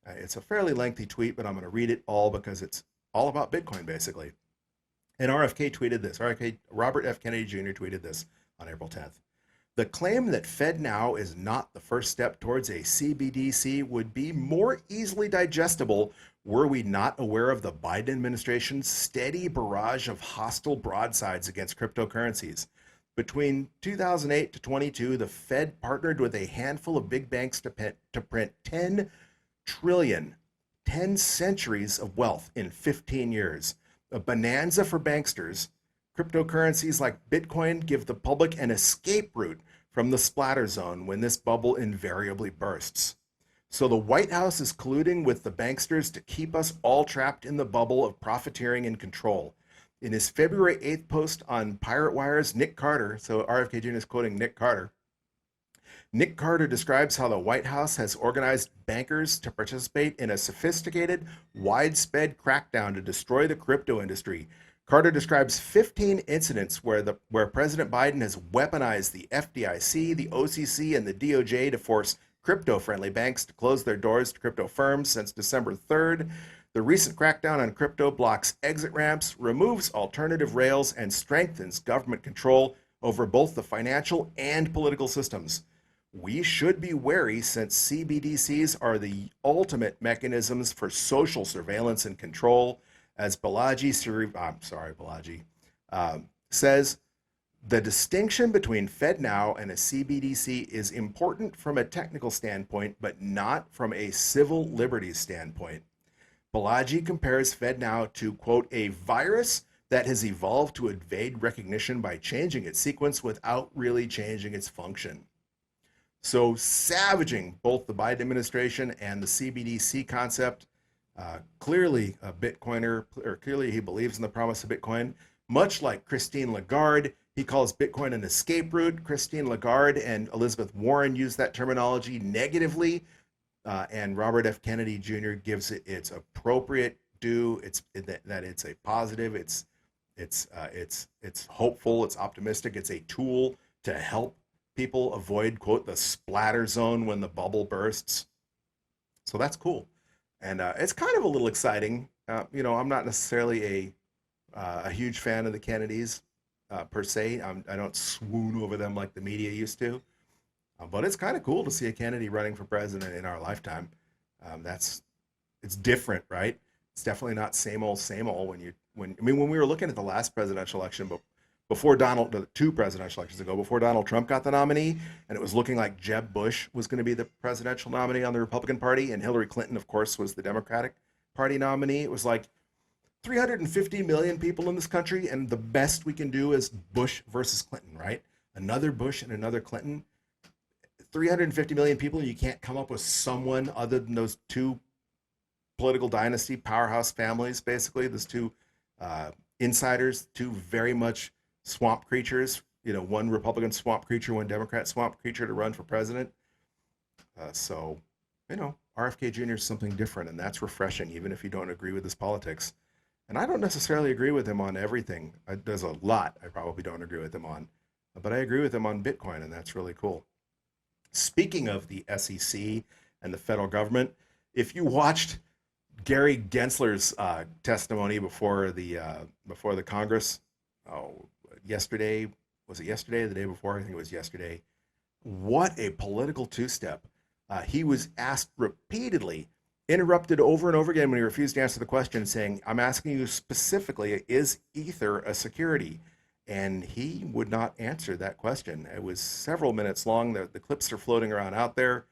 It's a fairly lengthy tweet, but I'm going to read it all because it's all about Bitcoin, basically. And RFK tweeted this. Robert F. Kennedy Jr. tweeted this on April 10th. The claim that FedNow is not the first step towards a CBDC would be more easily digestible were we not aware of the Biden administration's steady barrage of hostile broadsides against cryptocurrencies. Between 2008 to 22, the Fed partnered with a handful of big banks to print 10 trillion, 10 centuries of wealth in 15 years. A bonanza for banksters. Cryptocurrencies like Bitcoin give the public an escape route from the splatter zone when this bubble invariably bursts. So the White House is colluding with the banksters to keep us all trapped in the bubble of profiteering and control. In his February 8th post on Pirate Wire's Nick Carter, so RFK Jr. is quoting Nick Carter, Nick Carter describes how the White House has organized bankers to participate in a sophisticated, widespread crackdown to destroy the crypto industry. Carter describes 15 incidents where President Biden has weaponized the FDIC, the OCC, and the DOJ to force crypto-friendly banks to close their doors to crypto firms since December 3rd. The recent crackdown on crypto blocks exit ramps, removes alternative rails, and strengthens government control over both the financial and political systems. We should be wary since CBDCs are the ultimate mechanisms for social surveillance and control. As Balaji says, the distinction between FedNow and a CBDC is important from a technical standpoint, but not from a civil liberties standpoint. Balaji compares FedNow to, quote, a virus that has evolved to evade recognition by changing its sequence without really changing its function. So savaging both the Biden administration and the CBDC concept. Clearly a Bitcoiner, or clearly he believes in the promise of Bitcoin. Much like Christine Lagarde, he calls Bitcoin an escape route. Christine Lagarde and Elizabeth Warren use that terminology negatively, and Robert F. Kennedy Jr. gives it its appropriate due. It's a positive. It's hopeful. It's optimistic. It's a tool to help people avoid, quote, the splatter zone when the bubble bursts. So that's cool. And it's kind of a little exciting. I'm not necessarily a huge fan of the Kennedys per se. I don't swoon over them like the media used to. But it's kind of cool to see a Kennedy running for president in our lifetime. It's different, right? It's definitely not same old, same old. When we were looking at the last presidential election, but before the two presidential elections ago, before Donald Trump got the nominee, and it was looking like Jeb Bush was going to be the presidential nominee on the Republican Party, and Hillary Clinton, of course, was the Democratic Party nominee. It was like 350 million people in this country, and the best we can do is Bush versus Clinton, right? Another Bush and another Clinton. 350 million people, and you can't come up with someone other than those two political dynasty powerhouse families, basically, those two insiders, two very much swamp creatures, one Republican swamp creature, one Democrat swamp creature to run for president. So, RFK Jr. is something different, and that's refreshing, even if you don't agree with his politics. And I don't necessarily agree with him on everything. There's a lot I probably don't agree with him on, but I agree with him on Bitcoin, and that's really cool. Speaking of the SEC and the federal government, if you watched Gary Gensler's testimony before the Congress, yesterday, was it yesterday or the day before? I think it was yesterday. What a political two-step. He was asked repeatedly, interrupted over and over again when he refused to answer the question, saying, I'm asking you specifically, is Ether a security? And he would not answer that question. It was several minutes long. The clips are floating around out there.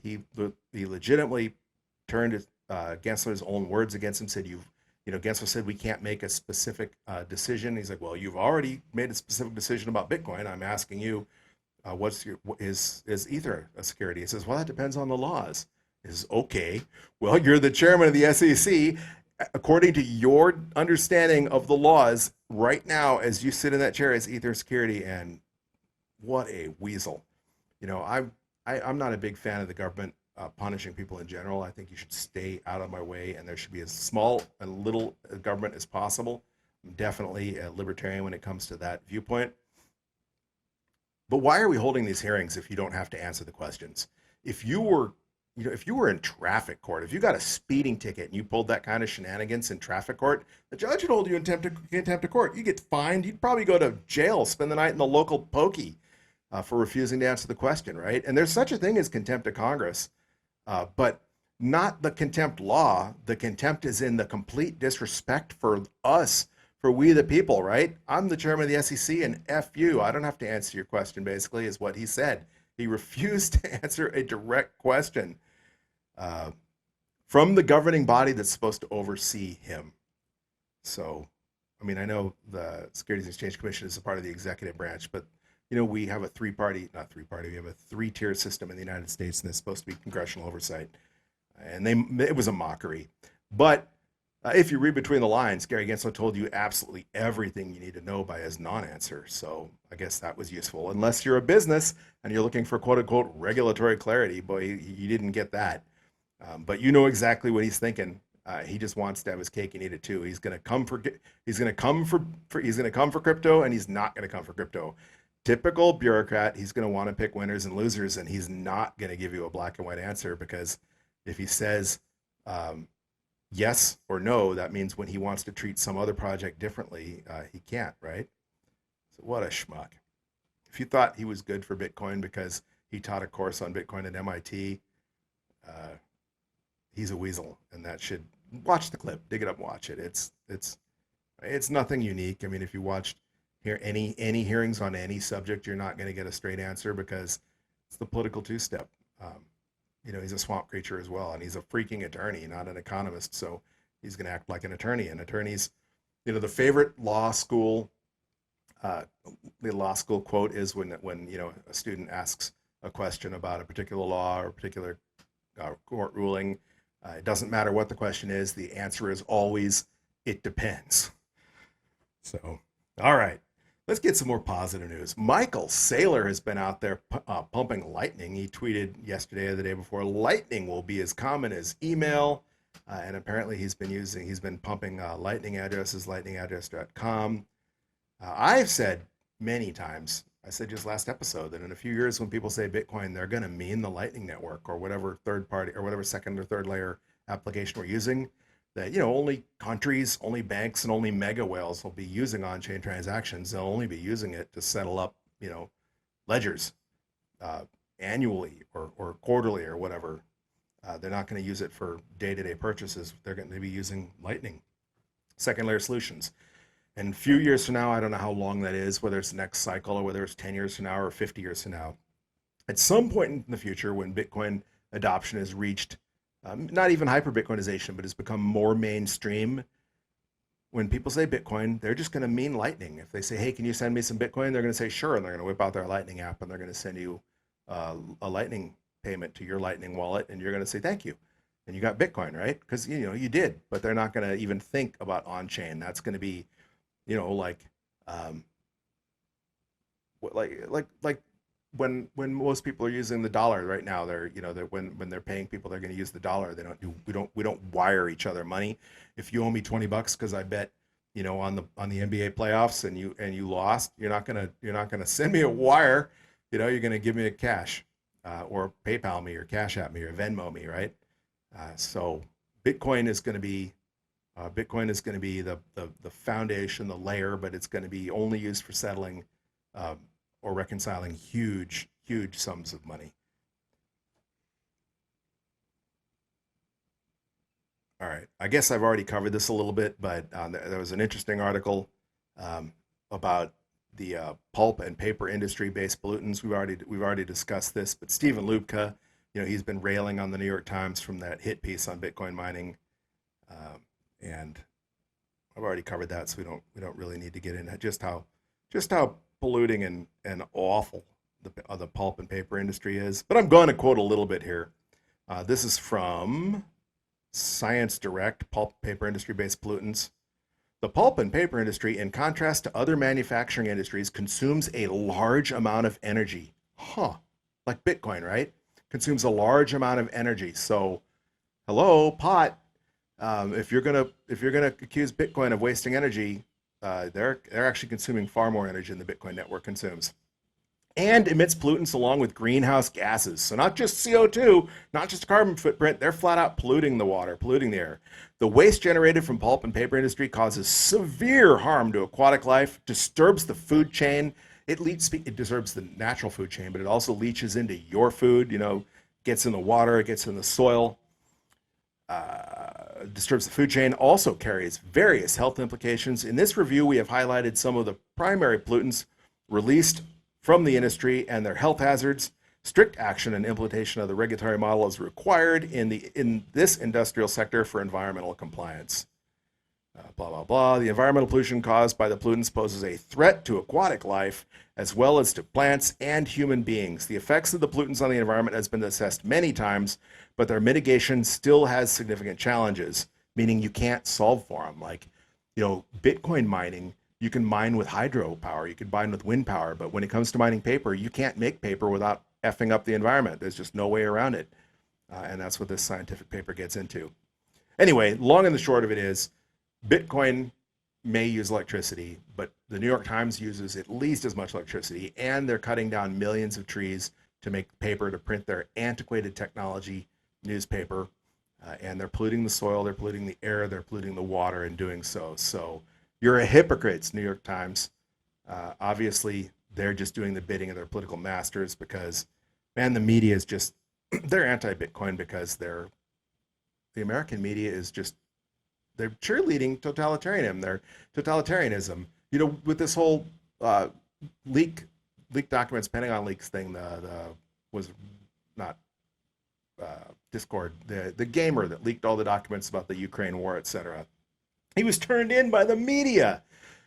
He legitimately turned Gensler's own words against him, said, Gensler said we can't make a specific decision. He's like, well, you've already made a specific decision about Bitcoin. I'm asking you, is Ether a security? He says, well, that depends on the laws. He says, okay, well, you're the chairman of the SEC. According to your understanding of the laws right now, as you sit in that chair, is Ether security? And what a weasel. I'm not a big fan of the government punishing people in general. I think you should stay out of my way, and there should be as small and little government as possible. I'm definitely a libertarian when it comes to that viewpoint. But why are we holding these hearings if you don't have to answer the questions? If you were in traffic court, if you got a speeding ticket and you pulled that kind of shenanigans in traffic court, the judge would hold you in contempt of court. You get fined. You'd probably go to jail, spend the night in the local pokey for refusing to answer the question, right? And there's such a thing as contempt of Congress, but not the contempt law. The contempt is in the complete disrespect for us, for we the people, right? I'm the chairman of the SEC, and F you. I don't have to answer your question, basically, is what he said. He refused to answer a direct question from the governing body that's supposed to oversee him. So, I know the Securities and Exchange Commission is a part of the executive branch, but we have a we have a three-tier system in the United States, and it's supposed to be congressional oversight. And it was a mockery. But if you read between the lines, Gary Gensler told you absolutely everything you need to know by his non-answer. So I guess that was useful. Unless you're a business and you're looking for quote-unquote regulatory clarity, boy, you didn't get that. But you know exactly what he's thinking. He just wants to have his cake and eat it too. He's going to come for crypto, and he's not going to come for crypto. Typical bureaucrat. He's going to want to pick winners and losers, and he's not going to give you a black and white answer, because if he says yes or no, that means when he wants to treat some other project differently, he can't, right? So what a schmuck. If you thought he was good for Bitcoin because he taught a course on Bitcoin at MIT, he's a weasel, and that should watch the clip, dig it up, watch it. It's nothing unique. If you watched any hearings on any subject, you're not going to get a straight answer, because it's the political two-step. He's a swamp creature as well, and he's a freaking attorney, not an economist. So he's going to act like an attorney. And attorneys, the favorite law school quote is when a student asks a question about a particular law or a particular court ruling. It doesn't matter what the question is. The answer is always, it depends. So, all right. Let's get some more positive news. Michael Saylor has been out there pumping Lightning. He tweeted yesterday or the day before, Lightning will be as common as email. And apparently he's been pumping Lightning addresses, lightningaddress.com. I've said many times, I said just last episode, that in a few years when people say Bitcoin, they're going to mean the Lightning Network or whatever third party or whatever second or third layer application we're using, that, you know, only countries, only banks, and only mega whales will be using on-chain transactions. They'll only be using it to settle up, you know, ledgers annually or quarterly or whatever. They're not going to use it for day-to-day purchases. They're going to be using Lightning, second layer solutions. And a few years from now, I don't know how long that is, whether it's the next cycle or whether it's 10 years from now or 50 years from now. At some point in the future, when Bitcoin adoption has reached not even hyper-Bitcoinization, but has become more mainstream, when people say Bitcoin, they're just going to mean Lightning. If they say, hey, can you send me some Bitcoin? They're going to say, sure. And they're going to whip out their Lightning app and they're going to send you a Lightning payment to your Lightning wallet. And you're going to say, thank you. And you got Bitcoin, right? Because, you know, you did, but they're not going to even think about on-chain. That's going to be, you know, like when most people are using the dollar right now, they're, you know, when they're paying people, they're going to use the dollar. We don't wire each other money. If you owe me $20 because I bet, you know, on the NBA playoffs and you lost, you're not gonna send me a wire. You know, you're going to give me a cash or PayPal me or Cash App me or Venmo me, right? So Bitcoin is going to be the foundation, the layer, but it's going to be only used for settling or reconciling huge sums of money. All right, I guess I've already covered this a little bit, but there was an interesting article about the pulp and paper industry-based pollutants. We've already discussed this, but Stephen Lubka, you know, he's been railing on the New York Times from that hit piece on Bitcoin mining, and I've already covered that, so we don't really need to get into just how polluting and awful the pulp and paper industry is. But I'm going to quote a little bit here. This is from Science Direct, pulp paper industry-based pollutants. The pulp and paper industry, in contrast to other manufacturing industries, consumes a large amount of energy. Like Bitcoin, right? Consumes a large amount of energy. So, hello, pot. If you're gonna accuse Bitcoin of wasting energy, they're actually consuming far more energy than the Bitcoin network consumes, and emits pollutants along with greenhouse gases. So not just CO2, not just carbon footprint, they're flat out polluting the water, polluting the air. The waste generated from pulp and paper industry causes severe harm to aquatic life, disturbs the food chain. It disturbs the natural food chain, but it also leaches into your food, you know, gets in the water, it gets in the soil, disturbs the food chain, also carries various health implications. In this review, we have highlighted some of the primary pollutants released from the industry and their health hazards. Strict action and implementation of the regulatory model is required in this industrial sector for environmental compliance. Blah, blah, blah. The environmental pollution caused by the pollutants poses a threat to aquatic life as well as to plants and human beings. The effects of the pollutants on the environment has been assessed many times, but their mitigation still has significant challenges, meaning you can't solve for them. Like, you know, Bitcoin mining, you can mine with hydropower, you can mine with wind power, but when it comes to mining paper, you can't make paper without effing up the environment. There's just no way around it. And that's what this scientific paper gets into. Anyway, long and the short of it is, Bitcoin may use electricity, but the New York Times uses at least as much electricity, and they're cutting down millions of trees to make paper, to print their antiquated technology newspaper, and they're polluting the soil, they're polluting the air, they're polluting the water in doing so. So you're a hypocrite, New York Times. Obviously, they're just doing the bidding of their political masters because, man, the media is just, they're anti-Bitcoin because the American media is just, they're cheerleading totalitarianism. You know, with this whole leak documents, Pentagon leaks thing, was not Discord, the gamer that leaked all the documents about the Ukraine war, etc. He was turned in by the media.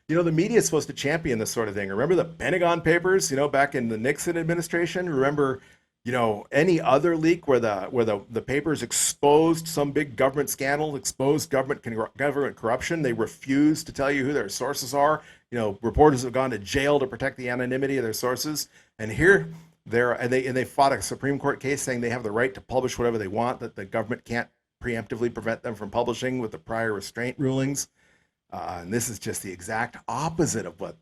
You know, the media is supposed to champion this sort of thing. Remember the Pentagon Papers, you know, back in the Nixon administration? Remember, you know, any other leak where the papers exposed some big government scandal, exposed government corruption? They refused to tell you who their sources are. You know, reporters have gone to jail to protect the anonymity of their sources. And here they fought a Supreme Court case saying they have the right to publish whatever they want, that the government can't preemptively prevent them from publishing with the prior restraint rulings. And this is just the exact opposite of what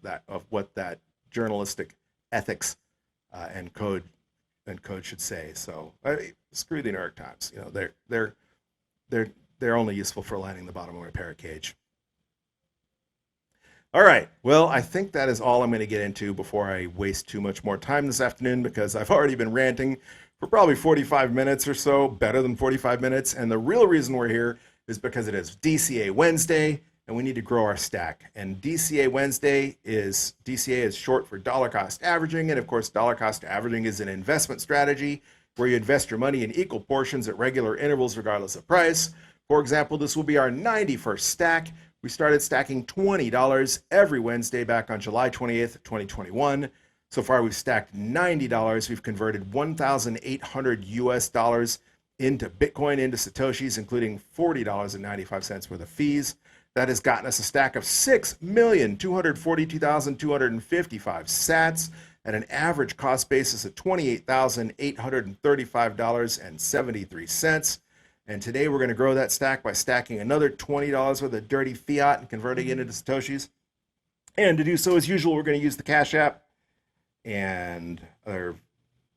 that journalistic ethics and code should say. So screw the New York Times. You know, they're only useful for lining the bottom of my parrot cage. All right. Well, I think that is all I'm going to get into before I waste too much more time this afternoon, because I've already been ranting for probably 45 minutes or so, better than 45 minutes. And the real reason we're here is because it is DCA Wednesday and we need to grow our stack. And DCA is short for dollar cost averaging. And of course, dollar cost averaging is an investment strategy where you invest your money in equal portions at regular intervals regardless of price. For example, this will be our 91st stack. We started stacking $20 every Wednesday back on July 28th, 2021. So far, we've stacked $90. We've converted 1,800 US dollars into Bitcoin, into Satoshis, including $40.95 worth of fees. That has gotten us a stack of 6,242,255 sats at an average cost basis of $28,835.73. And today we're going to grow that stack by stacking another $20 worth of dirty fiat and converting it into Satoshis. And to do so, as usual, we're going to use the Cash App. And I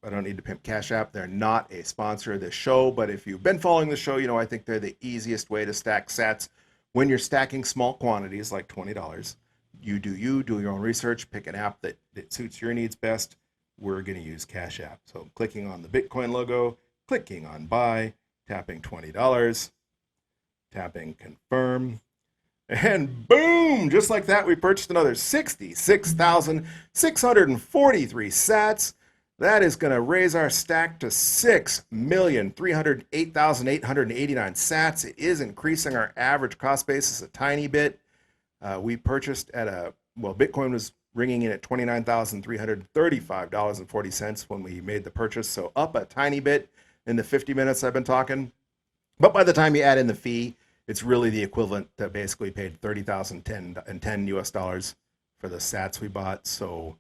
don't need to pimp Cash App. They're not a sponsor of this show. But if you've been following the show, you know I think they're the easiest way to stack sats when you're stacking small quantities like $20. You do your own research, pick an app that suits your needs best. We're going to use Cash App. So clicking on the Bitcoin logo, clicking on buy, tapping $20, tapping confirm, and boom, just like that, we purchased another 66,643 sats. That is going to raise our stack to 6,308,889 sats. It is increasing our average cost basis a tiny bit. We purchased Bitcoin was ringing in at $29,335.40 when we made the purchase, so up a tiny bit in the 50 minutes I've been talking. But by the time you add in the fee, it's really the equivalent that basically paid $30,010 US dollars for the sats we bought. So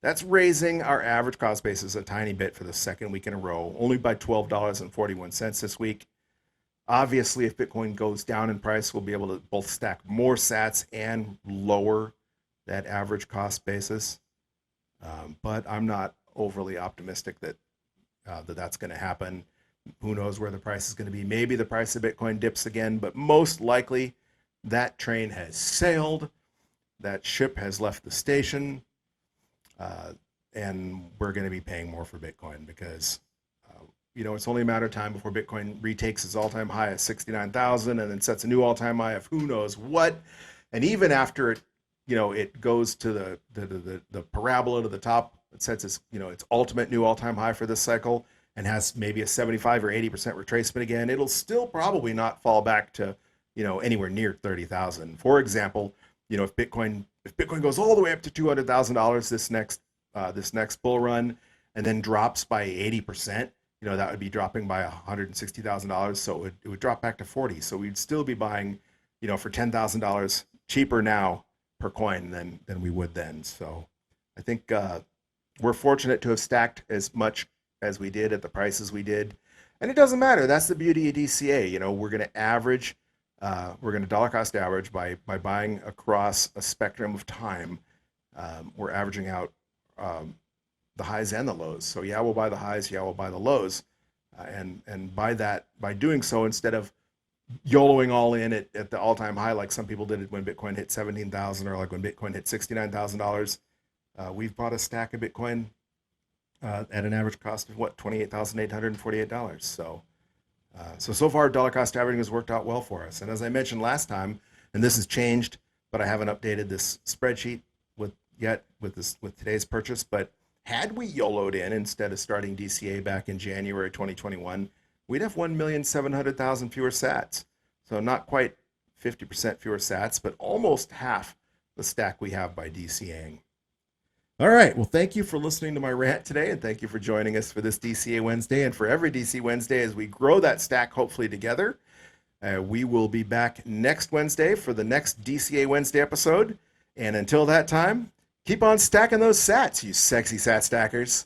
that's raising our average cost basis a tiny bit for the second week in a row, only by $12.41 this week. Obviously, if Bitcoin goes down in price, we'll be able to both stack more sats and lower that average cost basis. But I'm not overly optimistic that that's going to happen. Who knows where the price is going to be? Maybe the price of Bitcoin dips again, but most likely that train has sailed. That ship has left the station, and we're going to be paying more for Bitcoin because, it's only a matter of time before Bitcoin retakes its all-time high of 69,000 and then sets a new all-time high of who knows what. And even after it goes to the parabola to the top, it sets its ultimate new all-time high for this cycle and has maybe a 75 or 80% retracement again, it'll still probably not fall back to, anywhere near 30,000. For example, if Bitcoin goes all the way up to $200,000 this next bull run and then drops by 80%, that would be dropping by $160,000. So it would drop back to 40. So we'd still be buying, for $10,000 cheaper now per coin than we would then. So I think we're fortunate to have stacked as much as we did at the prices we did. And it doesn't matter. That's the beauty of DCA. We're going to average, we're going to dollar cost average by buying across a spectrum of time. We're averaging out the highs and the lows. So yeah, we'll buy the highs, yeah, we'll buy the lows. And by doing so, instead of YOLOing all in at the all-time high like some people did when Bitcoin hit 17,000 or like when Bitcoin hit $69,000, we've bought a stack of Bitcoin at an average cost of $28,848. So far dollar cost averaging has worked out well for us. And as I mentioned last time, and this has changed, but I haven't updated this spreadsheet with today's purchase, but had we YOLO'd in instead of starting DCA back in January 2021, we'd have 1,700,000 fewer sats. So not quite 50% fewer sats, but almost half the stack we have by DCAing. All right. Well, thank you for listening to my rant today, and thank you for joining us for this DCA Wednesday and for every DC Wednesday as we grow that stack, hopefully together. We will be back next Wednesday for the next DCA Wednesday episode. And until that time, keep on stacking those sats, you sexy sat stackers.